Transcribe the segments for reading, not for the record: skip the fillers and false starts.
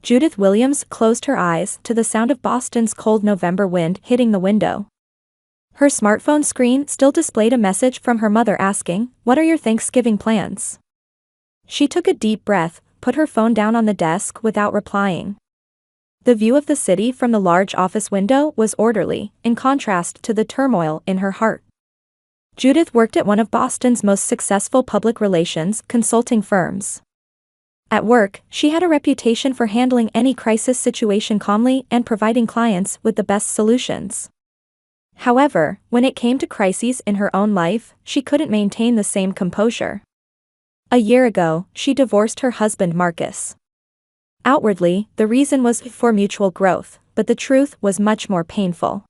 Judith Williams closed her eyes to the sound of Boston's cold November wind hitting the window. Her smartphone screen still displayed a message from her mother asking, "What are your Thanksgiving plans?" She took a deep breath, put her phone down on the desk without replying. The view of the city from the large office window was orderly, in contrast to the turmoil in her heart. Judith worked at one of Boston's most successful public relations consulting firms. At work, she had a reputation for handling any crisis situation calmly and providing clients with the best solutions. However, when it came to crises in her own life, she couldn't maintain the same composure. A year ago, she divorced her husband Marcus. Outwardly, the reason was for mutual growth, but the truth was much more painful.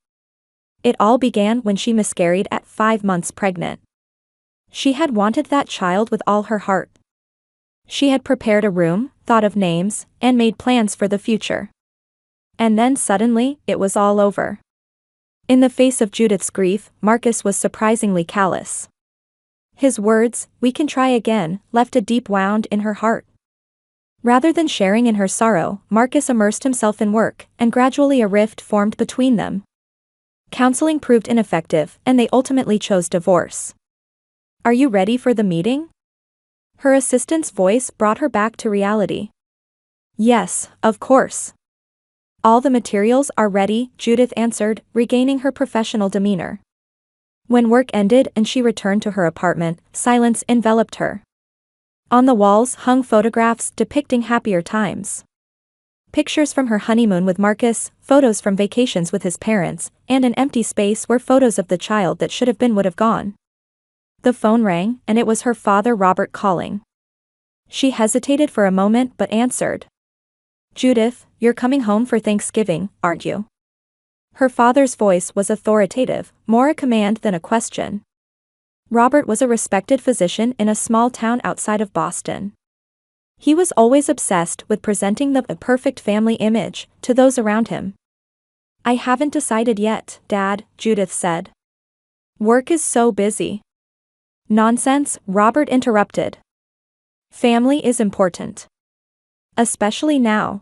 It all began when she miscarried at 5 months pregnant. She had wanted that child with all her heart. She had prepared a room, thought of names, and made plans for the future. And then suddenly, it was all over. In the face of Judith's grief, Marcus was surprisingly callous. His words, "We can try again," left a deep wound in her heart. Rather than sharing in her sorrow, Marcus immersed himself in work, and gradually a rift formed between them. Counseling proved ineffective, and they ultimately chose divorce. "Are you ready for the meeting?" Her assistant's voice brought her back to reality. "Yes, of course. All the materials are ready," Judith answered, regaining her professional demeanor. When work ended and she returned to her apartment, silence enveloped her. On the walls hung photographs depicting happier times. Pictures from her honeymoon with Marcus, photos from vacations with his parents, and an empty space where photos of the child that should have been would have gone. The phone rang, and it was her father Robert calling. She hesitated for a moment but answered. "Judith, you're coming home for Thanksgiving, aren't you?" Her father's voice was authoritative, more a command than a question. Robert was a respected physician in a small town outside of Boston. He was always obsessed with presenting the perfect family image to those around him. "I haven't decided yet, Dad," Judith said. "Work is so busy." "Nonsense," Robert interrupted. "Family is important. Especially now.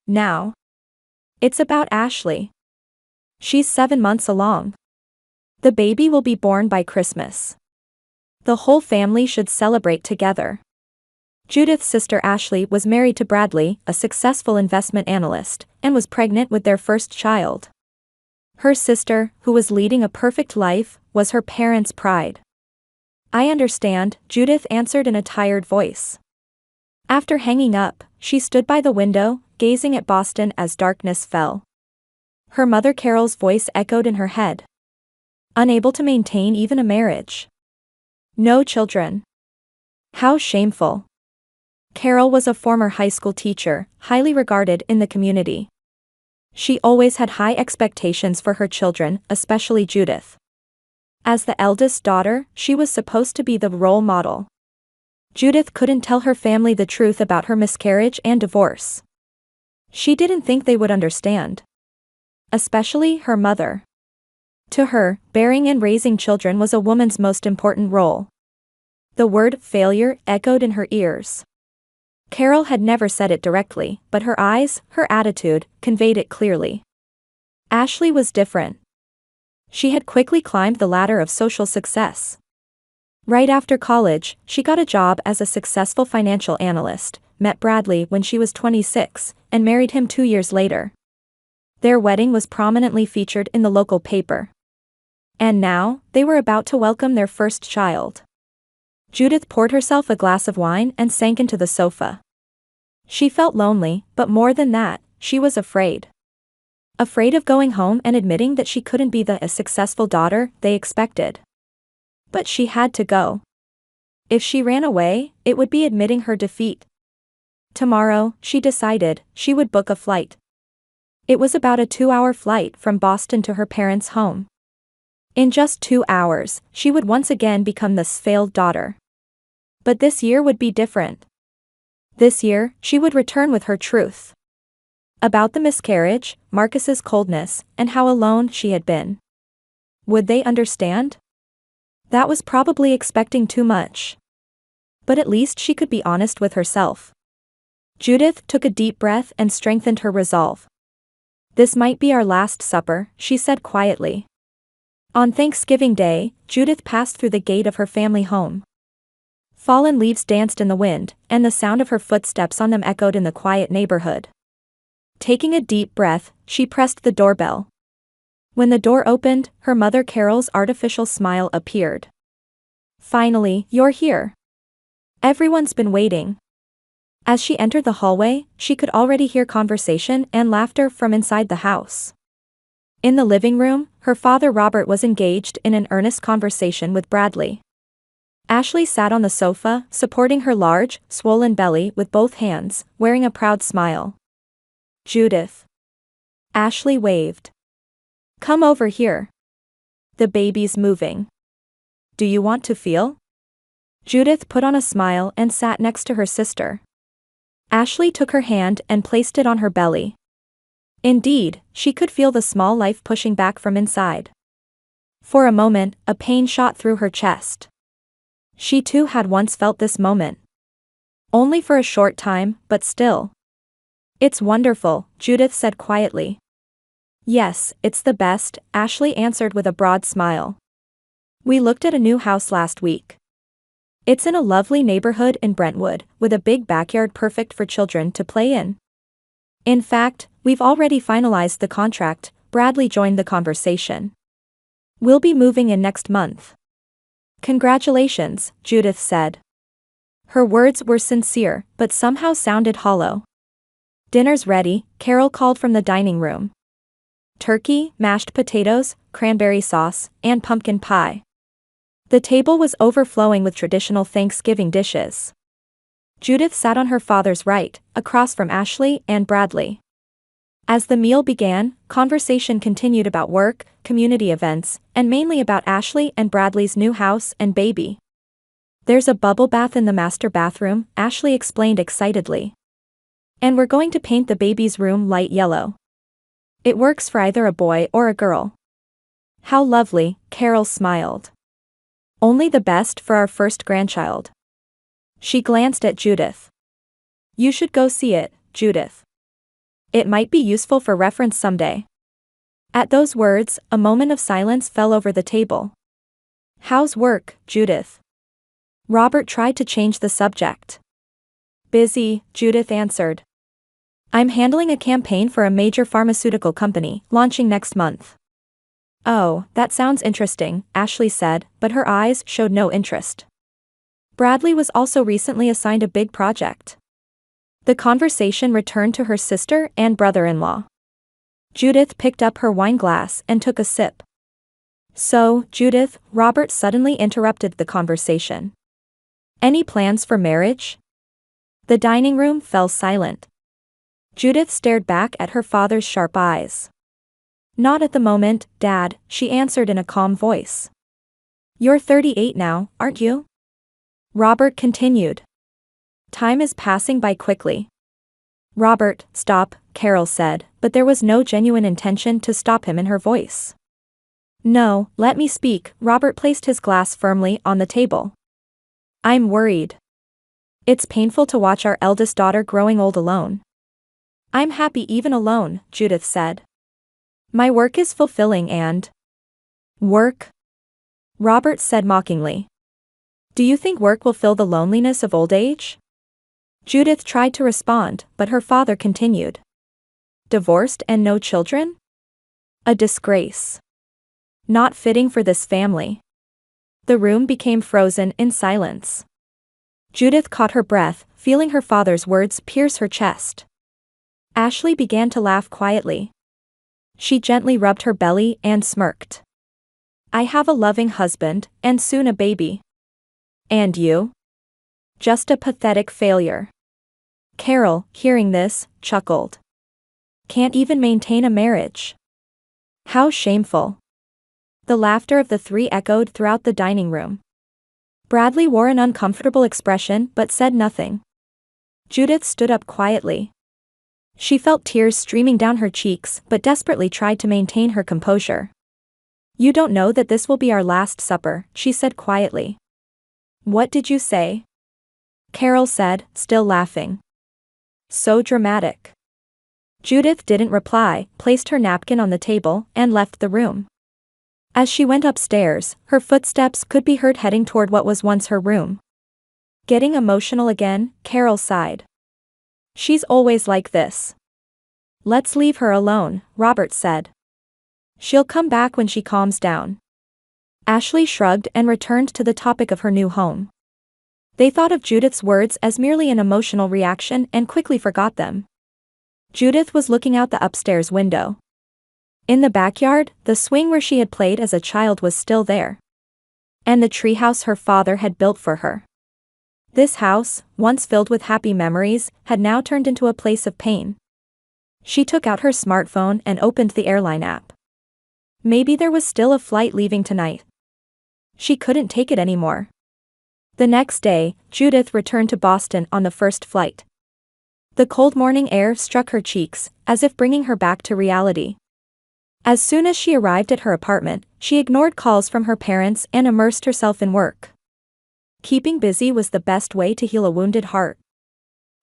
Now. It's about Ashley. She's 7 months along. The baby will be born by Christmas. The whole family should celebrate together." Judith's sister Ashley was married to Bradley, a successful investment analyst, and was pregnant with their first child. Her sister, who was leading a perfect life, was her parents' pride. "I understand," Judith answered in a tired voice. After hanging up, she stood by the window, gazing at Boston as darkness fell. Her mother Carol's voice echoed in her head. Unable to maintain even a marriage. No children. How shameful. Carol was a former high school teacher, highly regarded in the community. She always had high expectations for her children, especially Judith. As the eldest daughter, she was supposed to be the role model. Judith couldn't tell her family the truth about her miscarriage and divorce. She didn't think they would understand. Especially her mother. To her, bearing and raising children was a woman's most important role. The word failure echoed in her ears. Carol had never said it directly, but her eyes, her attitude, conveyed it clearly. Ashley was different. She had quickly climbed the ladder of social success. Right after college, she got a job as a successful financial analyst, met Bradley when she was 26, and married him 2 years later. Their wedding was prominently featured in the local paper. And now, they were about to welcome their first child. Judith poured herself a glass of wine and sank into the sofa. She felt lonely, but more than that, she was afraid. Afraid of going home and admitting that she couldn't be the successful daughter they expected. But she had to go. If she ran away, it would be admitting her defeat. Tomorrow, she decided, she would book a flight. It was about a 2-hour flight from Boston to her parents' home. In just 2 hours, she would once again become the failed daughter. But this year would be different. This year, she would return with her truth. About the miscarriage, Marcus's coldness, and how alone she had been. Would they understand? That was probably expecting too much. But at least she could be honest with herself. Judith took a deep breath and strengthened her resolve. This might be our last supper, she said quietly. On Thanksgiving Day, Judith passed through the gate of her family home. Fallen leaves danced in the wind, and the sound of her footsteps on them echoed in the quiet neighborhood. Taking a deep breath, she pressed the doorbell. When the door opened, her mother Carol's artificial smile appeared. Finally, you're here. Everyone's been waiting. As she entered the hallway, she could already hear conversation and laughter from inside the house. In the living room, her father Robert was engaged in an earnest conversation with Bradley. Ashley sat on the sofa, supporting her large, swollen belly with both hands, wearing a proud smile. Judith. Ashley waved. Come over here. The baby's moving. Do you want to feel? Judith put on a smile and sat next to her sister. Ashley took her hand and placed it on her belly. Indeed, she could feel the small life pushing back from inside. For a moment, a pain shot through her chest. She too had once felt this moment. Only for a short time, but still. It's wonderful, Judith said quietly. Yes, it's the best, Ashley answered with a broad smile. We looked at a new house last week. It's in a lovely neighborhood in Brentwood, with a big backyard perfect for children to play in. In fact, we've already finalized the contract, Bradley joined the conversation. We'll be moving in next month. Congratulations, Judith said. Her words were sincere, but somehow sounded hollow. Dinner's ready, Carol called from the dining room. Turkey, mashed potatoes, cranberry sauce, and pumpkin pie. The table was overflowing with traditional Thanksgiving dishes. Judith sat on her father's right, across from Ashley and Bradley. As the meal began, conversation continued about work, community events, and mainly about Ashley and Bradley's new house and baby. There's a bubble bath in the master bathroom, Ashley explained excitedly. And we're going to paint the baby's room light yellow. It works for either a boy or a girl. How lovely, Carol smiled. Only the best for our first grandchild. She glanced at Judith. You should go see it, Judith. It might be useful for reference someday. At those words, a moment of silence fell over the table. How's work, Judith? Robert tried to change the subject. Busy, Judith answered. I'm handling a campaign for a major pharmaceutical company, launching next month. Oh, that sounds interesting, Ashley said, but her eyes showed no interest. Bradley was also recently assigned a big project. The conversation returned to her sister and brother-in-law. Judith picked up her wine glass and took a sip. So, Judith, Robert suddenly interrupted the conversation. Any plans for marriage? The dining room fell silent. Judith stared back at her father's sharp eyes. Not at the moment, Dad, she answered in a calm voice. You're 38 now, aren't you? Robert continued. Time is passing by quickly. Robert, stop, Carol said, but there was no genuine intention to stop him in her voice. No, let me speak, Robert placed his glass firmly on the table. I'm worried. It's painful to watch our eldest daughter growing old alone. I'm happy even alone, Judith said. My work is fulfilling and… Work? Robert said mockingly. Do you think work will fill the loneliness of old age? Judith tried to respond, but her father continued. Divorced and no children? A disgrace. Not fitting for this family. The room became frozen in silence. Judith caught her breath, feeling her father's words pierce her chest. Ashley began to laugh quietly. She gently rubbed her belly and smirked. I have a loving husband, and soon a baby. And you? Just a pathetic failure. Carol, hearing this, chuckled. Can't even maintain a marriage. How shameful. The laughter of the three echoed throughout the dining room. Bradley wore an uncomfortable expression but said nothing. Judith stood up quietly. She felt tears streaming down her cheeks but desperately tried to maintain her composure. You don't know that this will be our last supper, she said quietly. What did you say? Carol said, still laughing. So dramatic. Judith didn't reply, placed her napkin on the table, and left the room. As she went upstairs, her footsteps could be heard heading toward what was once her room. Getting emotional again, Carol sighed. She's always like this. Let's leave her alone, Robert said. She'll come back when she calms down. Ashley shrugged and returned to the topic of her new home. They thought of Judith's words as merely an emotional reaction and quickly forgot them. Judith was looking out the upstairs window. In the backyard, the swing where she had played as a child was still there. And the treehouse her father had built for her. This house, once filled with happy memories, had now turned into a place of pain. She took out her smartphone and opened the airline app. Maybe there was still a flight leaving tonight. She couldn't take it anymore. The next day, Judith returned to Boston on the first flight. The cold morning air struck her cheeks, as if bringing her back to reality. As soon as she arrived at her apartment, she ignored calls from her parents and immersed herself in work. Keeping busy was the best way to heal a wounded heart.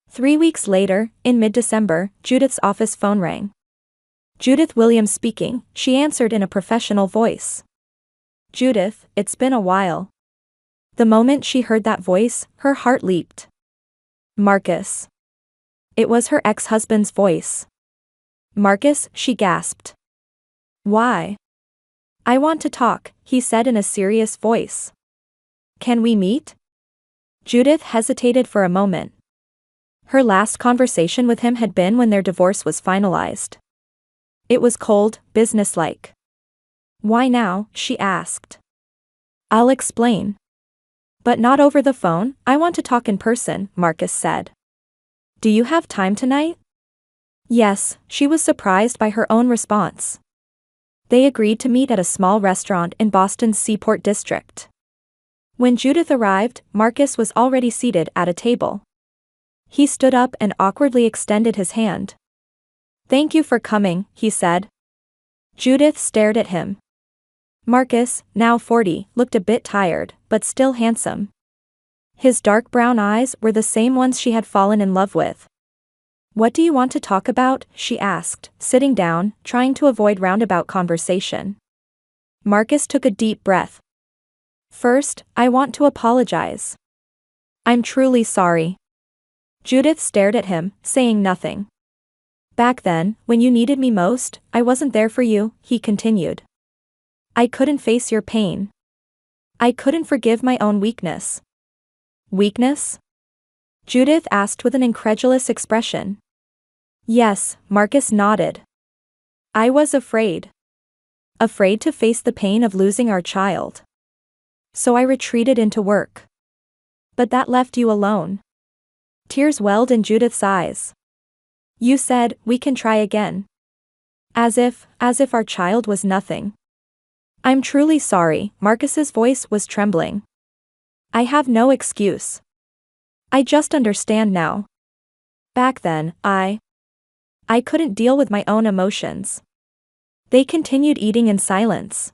3 weeks later, in mid-December, Judith's office phone rang. Judith Williams speaking, she answered in a professional voice. Judith, it's been a while. The moment she heard that voice, her heart leaped. Marcus. It was her ex-husband's voice. Marcus, she gasped. Why? I want to talk, he said in a serious voice. Can we meet? Judith hesitated for a moment. Her last conversation with him had been when their divorce was finalized. It was cold, businesslike. Why now? She asked. I'll explain. But not over the phone, I want to talk in person, Marcus said. Do you have time tonight? Yes, she was surprised by her own response. They agreed to meet at a small restaurant in Boston's Seaport District. When Judith arrived, Marcus was already seated at a table. He stood up and awkwardly extended his hand. Thank you for coming, he said. Judith stared at him. Marcus, now 40, looked a bit tired, but still handsome. His dark brown eyes were the same ones she had fallen in love with. What do you want to talk about? She asked, sitting down, trying to avoid roundabout conversation. Marcus took a deep breath. First, I want to apologize. I'm truly sorry. Judith stared at him, saying nothing. Back then, when you needed me most, I wasn't there for you, he continued. I couldn't face your pain. I couldn't forgive my own weakness. Weakness? Judith asked with an incredulous expression. Yes, Marcus nodded. I was afraid. Afraid to face the pain of losing our child. So I retreated into work. But that left you alone. Tears welled in Judith's eyes. You said, we can try again. As if our child was nothing. I'm truly sorry, Marcus's voice was trembling. I have no excuse. I just understand now. Back then, I couldn't deal with my own emotions. They continued eating in silence.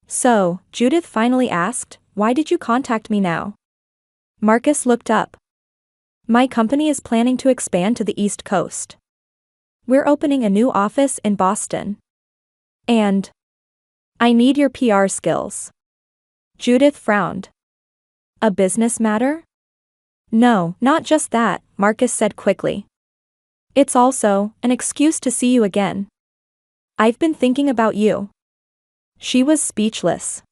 So, Judith finally asked, why did you contact me now? Marcus looked up. My company is planning to expand to the East Coast. We're opening a new office in Boston. And I need your PR skills. Judith frowned. A business matter? No, not just that, Marcus said quickly. It's also an excuse to see you again. I've been thinking about you. She was speechless.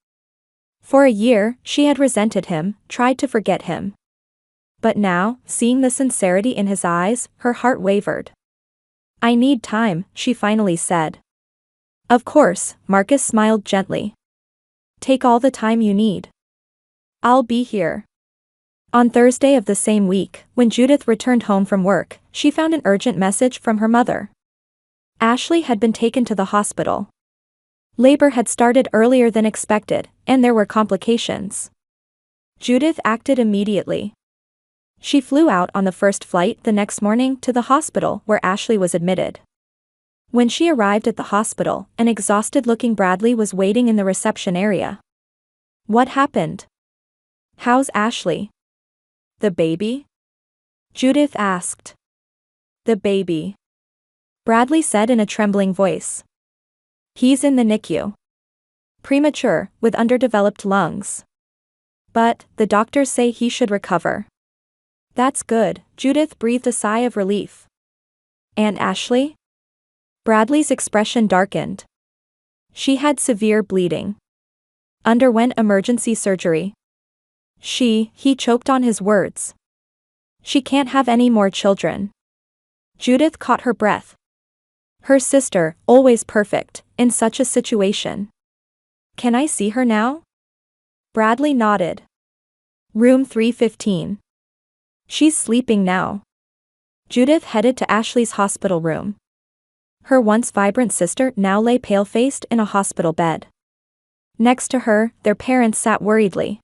For a year, she had resented him, tried to forget him. But now, seeing the sincerity in his eyes, her heart wavered. I need time, she finally said. Of course, Marcus smiled gently. Take all the time you need. I'll be here. On Thursday of the same week, when Judith returned home from work, she found an urgent message from her mother. Ashley had been taken to the hospital. Labor had started earlier than expected, and there were complications. Judith acted immediately. She flew out on the first flight the next morning to the hospital where Ashley was admitted. When she arrived at the hospital, an exhausted-looking Bradley was waiting in the reception area. What happened? How's Ashley? The baby? Judith asked. The baby, Bradley said in a trembling voice. He's in the NICU. Premature, with underdeveloped lungs. But, the doctors say he should recover. That's good, Judith breathed a sigh of relief. And Ashley? Bradley's expression darkened. She had severe bleeding. Underwent emergency surgery. He choked on his words. She can't have any more children. Judith caught her breath. Her sister, always perfect, in such a situation. Can I see her now? Bradley nodded. Room 315. She's sleeping now. Judith headed to Ashley's hospital room. Her once vibrant sister now lay pale-faced in a hospital bed. Next to her, their parents sat worriedly.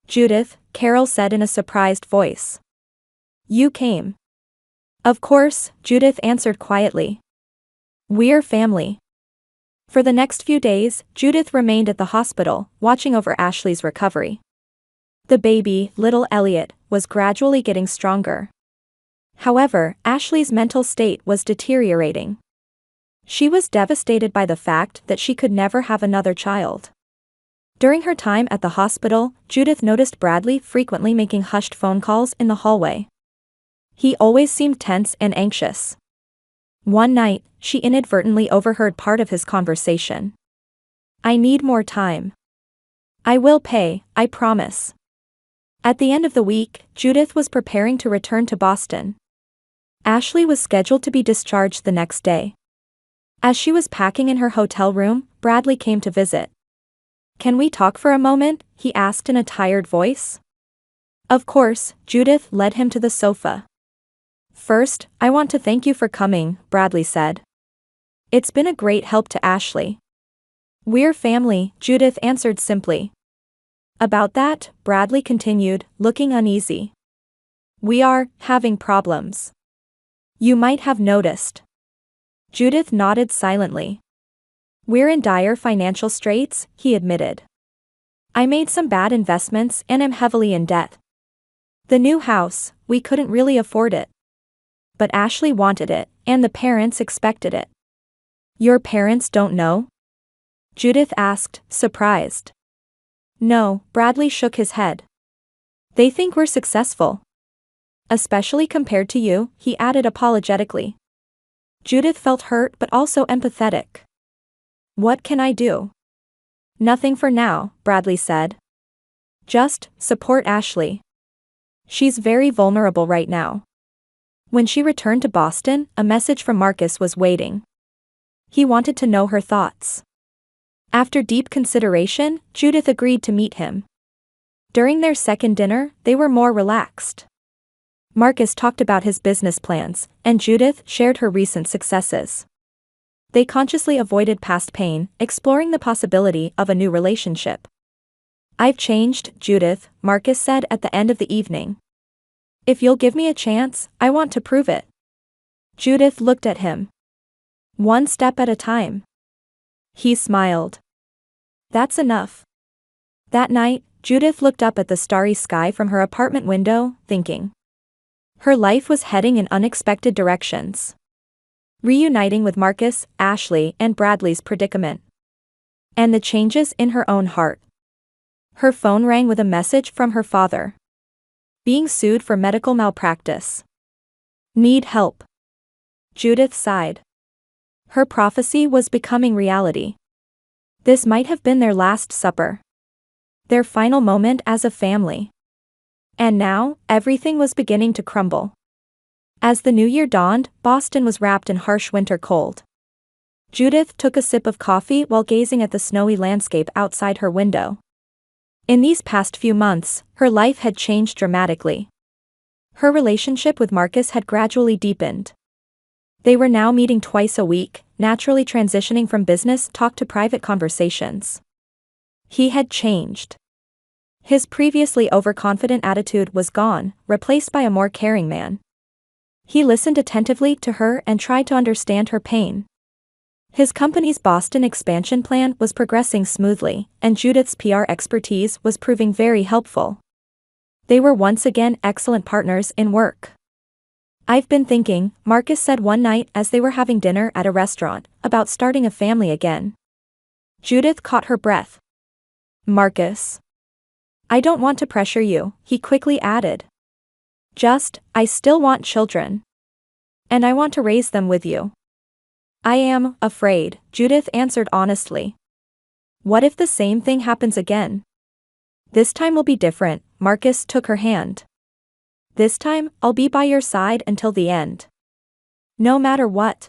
Judith, Carol said in a surprised voice. You came. Of course, Judith answered quietly. We're family. For the next few days, Judith remained at the hospital, watching over Ashley's recovery. The baby, little Elliot, was gradually getting stronger. However, Ashley's mental state was deteriorating. She was devastated by the fact that she could never have another child. During her time at the hospital, Judith noticed Bradley frequently making hushed phone calls in the hallway. He always seemed tense and anxious. One night, she inadvertently overheard part of his conversation. I need more time. I will pay, I promise. At the end of the week, Judith was preparing to return to Boston. Ashley was scheduled to be discharged the next day. As she was packing in her hotel room, Bradley came to visit. Can we talk for a moment? He asked in a tired voice. Of course, Judith led him to the sofa. First, I want to thank you for coming, Bradley said. It's been a great help to Ashley. We're family, Judith answered simply. About that, Bradley continued, looking uneasy. We are having problems. You might have noticed. Judith nodded silently. We're in dire financial straits, he admitted. I made some bad investments and am heavily in debt. The new house, we couldn't really afford it. But Ashley wanted it, and the parents expected it. Your parents don't know? Judith asked, surprised. No, Bradley shook his head. They think we're successful. Especially compared to you, he added apologetically. Judith felt hurt but also empathetic. What can I do? Nothing for now, Bradley said. Just support Ashley. She's very vulnerable right now. When she returned to Boston, a message from Marcus was waiting. He wanted to know her thoughts. After deep consideration, Judith agreed to meet him. During their second dinner, they were more relaxed. Marcus talked about his business plans, and Judith shared her recent successes. They consciously avoided past pain, exploring the possibility of a new relationship. I've changed, Judith, Marcus said at the end of the evening. If you'll give me a chance, I want to prove it. Judith looked at him. One step at a time. He smiled. That's enough. That night, Judith looked up at the starry sky from her apartment window, thinking. Her life was heading in unexpected directions. Reuniting with Marcus, Ashley, and Bradley's predicament. And the changes in her own heart. Her phone rang with a message from her father. Being sued for medical malpractice. Need help. Judith sighed. Her prophecy was becoming reality. This might have been their last supper. Their final moment as a family. And now, everything was beginning to crumble. As the new year dawned, Boston was wrapped in harsh winter cold. Judith took a sip of coffee while gazing at the snowy landscape outside her window. In these past few months, her life had changed dramatically. Her relationship with Marcus had gradually deepened. They were now meeting twice a week, naturally transitioning from business talk to private conversations. He had changed. His previously overconfident attitude was gone, replaced by a more caring man. He listened attentively to her and tried to understand her pain. His company's Boston expansion plan was progressing smoothly, and Judith's PR expertise was proving very helpful. They were once again excellent partners in work. I've been thinking, Marcus said one night as they were having dinner at a restaurant, about starting a family again. Judith caught her breath. Marcus. I don't want to pressure you, he quickly added. I still want children. And I want to raise them with you. I am afraid, Judith answered honestly. What if the same thing happens again? This time will be different, Marcus took her hand. This time, I'll be by your side until the end. No matter what.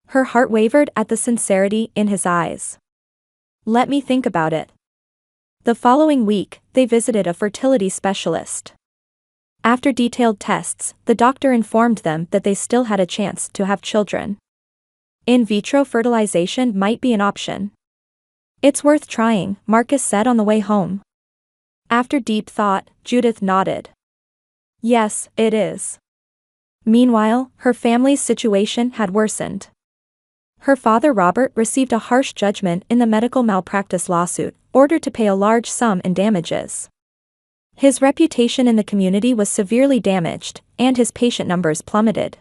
Her heart wavered at the sincerity in his eyes. Let me think about it. The following week, they visited a fertility specialist. After detailed tests, the doctor informed them that they still had a chance to have children. In vitro fertilization might be an option. It's worth trying, Marcus said on the way home. After deep thought, Judith nodded. Yes, it is. Meanwhile, her family's situation had worsened. Her father Robert received a harsh judgment in the medical malpractice lawsuit, ordered to pay a large sum in damages. His reputation in the community was severely damaged, and his patient numbers plummeted.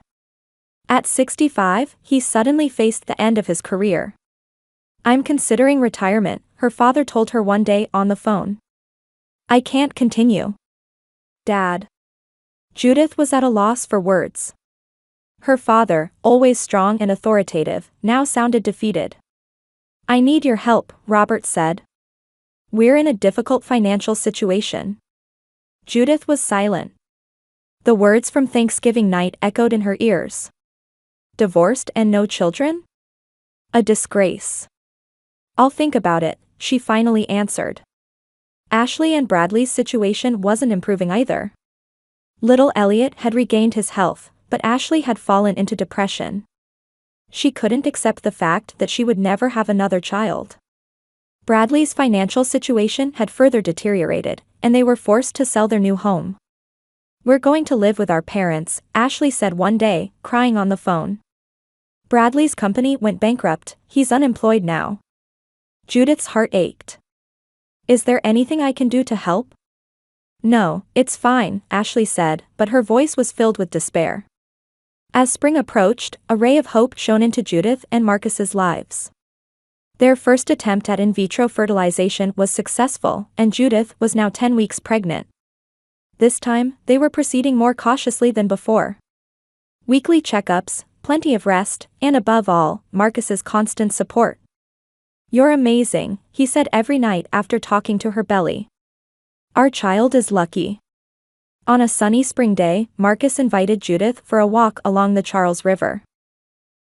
At 65, he suddenly faced the end of his career. I'm considering retirement, her father told her one day on the phone. I can't continue. Dad. Judith was at a loss for words. Her father, always strong and authoritative, now sounded defeated. I need your help, Robert said. We're in a difficult financial situation. Judith was silent. The words from Thanksgiving night echoed in her ears. Divorced and no children? A disgrace. I'll think about it, she finally answered. Ashley and Bradley's situation wasn't improving either. Little Elliot had regained his health, but Ashley had fallen into depression. She couldn't accept the fact that she would never have another child. Bradley's financial situation had further deteriorated, and they were forced to sell their new home. We're going to live with our parents, Ashley said one day, crying on the phone. Bradley's company went bankrupt, he's unemployed now. Judith's heart ached. Is there anything I can do to help? No, it's fine, Ashley said, but her voice was filled with despair. As spring approached, a ray of hope shone into Judith and Marcus's lives. Their first attempt at in vitro fertilization was successful, and Judith was now 10 weeks pregnant. This time, they were proceeding more cautiously than before. Weekly checkups, plenty of rest, and above all, Marcus's constant support. You're amazing, he said every night after talking to her belly. Our child is lucky. On a sunny spring day, Marcus invited Judith for a walk along the Charles River.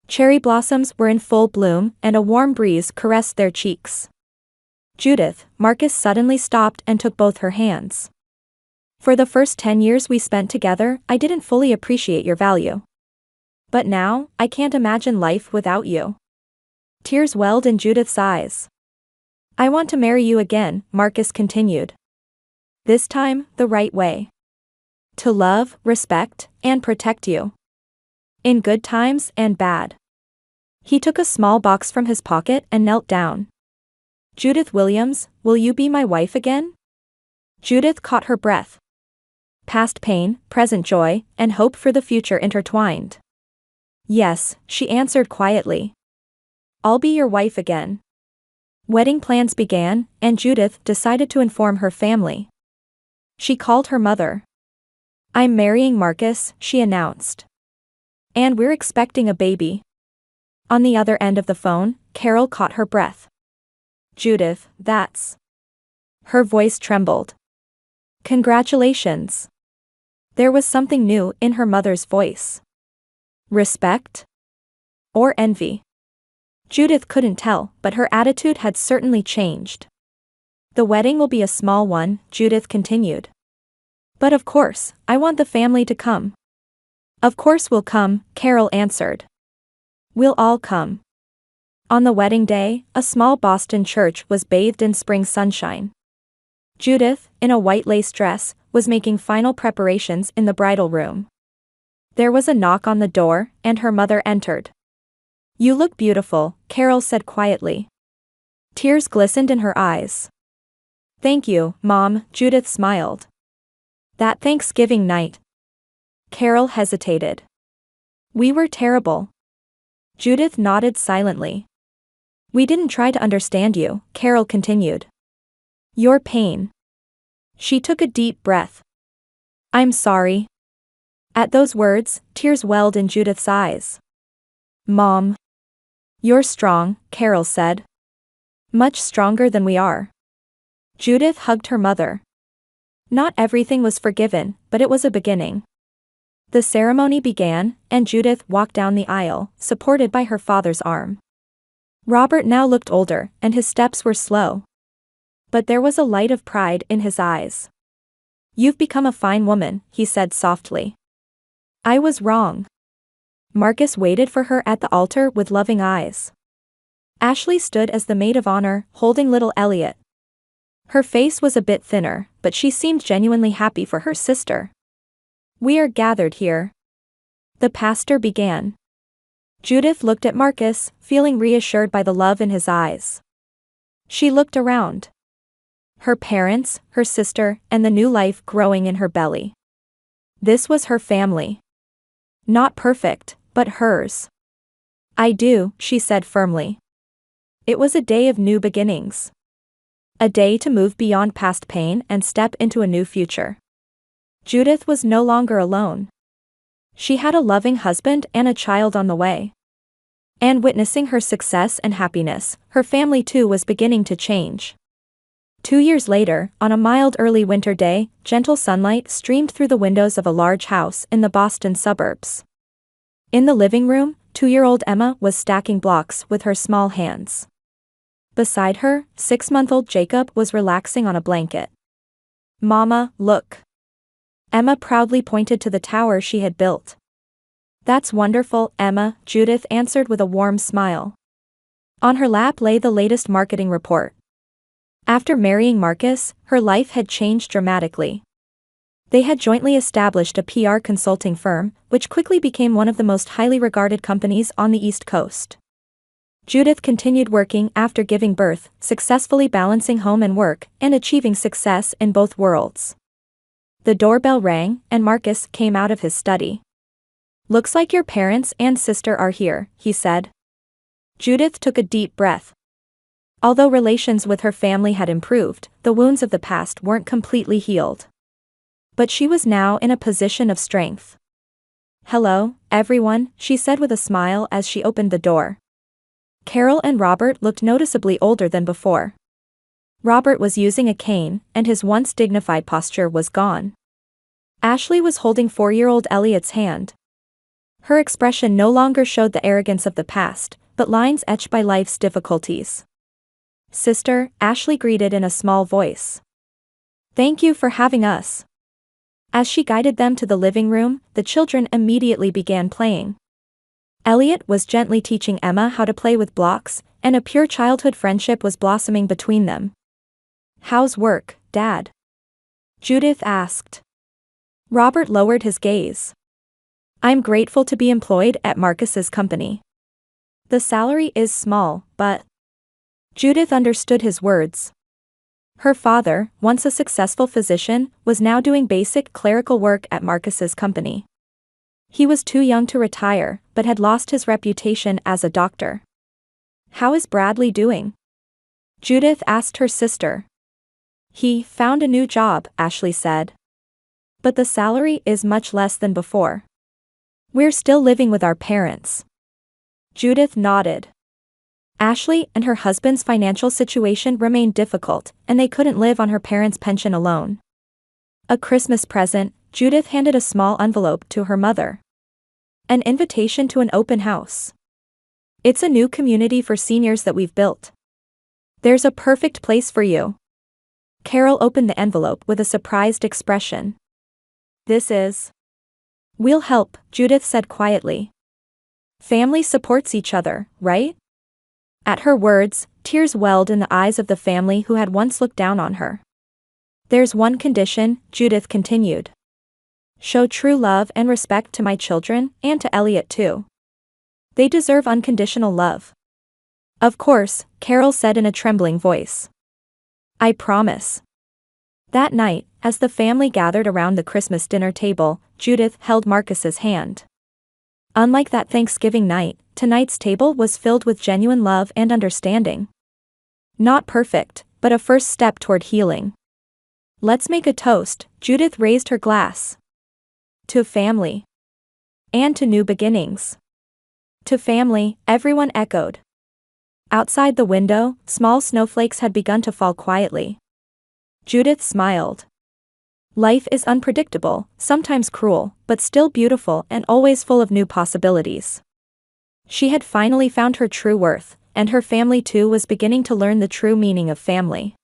Cherry blossoms were in full bloom, and a warm breeze caressed their cheeks. Judith, Marcus suddenly stopped and took both her hands. For the first 10 years we spent together, I didn't fully appreciate your value. But now, I can't imagine life without you. Tears welled in Judith's eyes. I want to marry you again, Marcus continued. This time, the right way. To love, respect, and protect you. In good times and bad. He took a small box from his pocket and knelt down. Judith Williams, will you be my wife again? Judith caught her breath. Past pain, present joy, and hope for the future intertwined. Yes, she answered quietly. I'll be your wife again. Wedding plans began, and Judith decided to inform her family. She called her mother. I'm marrying Marcus, she announced. And we're expecting a baby. On the other end of the phone, Carol caught her breath. Judith, that's... Her voice trembled. Congratulations. There was something new in her mother's voice. Respect? Or envy? Judith couldn't tell, but her attitude had certainly changed. The wedding will be a small one, Judith continued. But of course, I want the family to come. Of course we'll come, Carol answered. We'll all come. On the wedding day, a small Boston church was bathed in spring sunshine. Judith, in a white lace dress, was making final preparations in the bridal room. There was a knock on the door, and her mother entered. You look beautiful, Carol said quietly. Tears glistened in her eyes. Thank you, Mom, Judith smiled. That Thanksgiving night. Carol hesitated. We were terrible. Judith nodded silently. We didn't try to understand you, Carol continued. Your pain. She took a deep breath. I'm sorry. At those words, tears welled in Judith's eyes. Mom. You're strong, Carol said. Much stronger than we are. Judith hugged her mother. Not everything was forgiven, but it was a beginning. The ceremony began, and Judith walked down the aisle, supported by her father's arm. Robert now looked older, and his steps were slow. But there was a light of pride in his eyes. You've become a fine woman, he said softly. I was wrong. Marcus waited for her at the altar with loving eyes. Ashley stood as the maid of honor, holding little Elliot. Her face was a bit thinner, but she seemed genuinely happy for her sister. We are gathered here. The pastor began. Judith looked at Marcus, feeling reassured by the love in his eyes. She looked around. Her parents, her sister, and the new life growing in her belly. This was her family. Not perfect, but hers. I do, she said firmly. It was a day of new beginnings. A day to move beyond past pain and step into a new future. Judith was no longer alone. She had a loving husband and a child on the way. And witnessing her success and happiness, her family too was beginning to change. 2 years later, on a mild early winter day, gentle sunlight streamed through the windows of a large house in the Boston suburbs. In the living room, 2-year-old Emma was stacking blocks with her small hands. Beside her, 6-month-old Jacob was relaxing on a blanket. Mama, look. Emma proudly pointed to the tower she had built. That's wonderful, Emma, Judith answered with a warm smile. On her lap lay the latest marketing report. After marrying Marcus, her life had changed dramatically. They had jointly established a PR consulting firm, which quickly became one of the most highly regarded companies on the East Coast. Judith continued working after giving birth, successfully balancing home and work, and achieving success in both worlds. The doorbell rang, and Marcus came out of his study. Looks like your parents and sister are here, he said. Judith took a deep breath. Although relations with her family had improved, the wounds of the past weren't completely healed. But she was now in a position of strength. Hello, everyone, she said with a smile as she opened the door. Carol and Robert looked noticeably older than before. Robert was using a cane, and his once dignified posture was gone. Ashley was holding 4-year-old Elliot's hand. Her expression no longer showed the arrogance of the past, but lines etched by life's difficulties. Sister, Ashley greeted in a small voice. Thank you for having us. As she guided them to the living room, the children immediately began playing. Elliot was gently teaching Emma how to play with blocks, and a pure childhood friendship was blossoming between them. How's work, Dad? Judith asked. Robert lowered his gaze. I'm grateful to be employed at Marcus's company. The salary is small, but... Judith understood his words. Her father, once a successful physician, was now doing basic clerical work at Marcus's company. He was too young to retire, but had lost his reputation as a doctor. How is Bradley doing? Judith asked her sister. He found a new job, Ashley said. But the salary is much less than before. We're still living with our parents. Judith nodded. Ashley and her husband's financial situation remained difficult, and they couldn't live on her parents' pension alone. A Christmas present, Judith handed a small envelope to her mother. An invitation to an open house. It's a new community for seniors that we've built. There's a perfect place for you. Carol opened the envelope with a surprised expression. This is... We'll help, Judith said quietly. Family supports each other, right? At her words, tears welled in the eyes of the family who had once looked down on her. There's one condition, Judith continued. Show true love and respect to my children, and to Elliot too. They deserve unconditional love. Of course, Carol said in a trembling voice. I promise. That night, As the family gathered around the Christmas dinner table, Judith held Marcus's hand. Unlike that Thanksgiving night, tonight's table was filled with genuine love and understanding. Not perfect, but a first step toward healing. Let's make a toast, Judith raised her glass. To family. And to new beginnings. To family, everyone echoed. Outside the window, small snowflakes had begun to fall quietly. Judith smiled. Life is unpredictable, sometimes cruel, but still beautiful and always full of new possibilities. She had finally found her true worth, and her family too was beginning to learn the true meaning of family.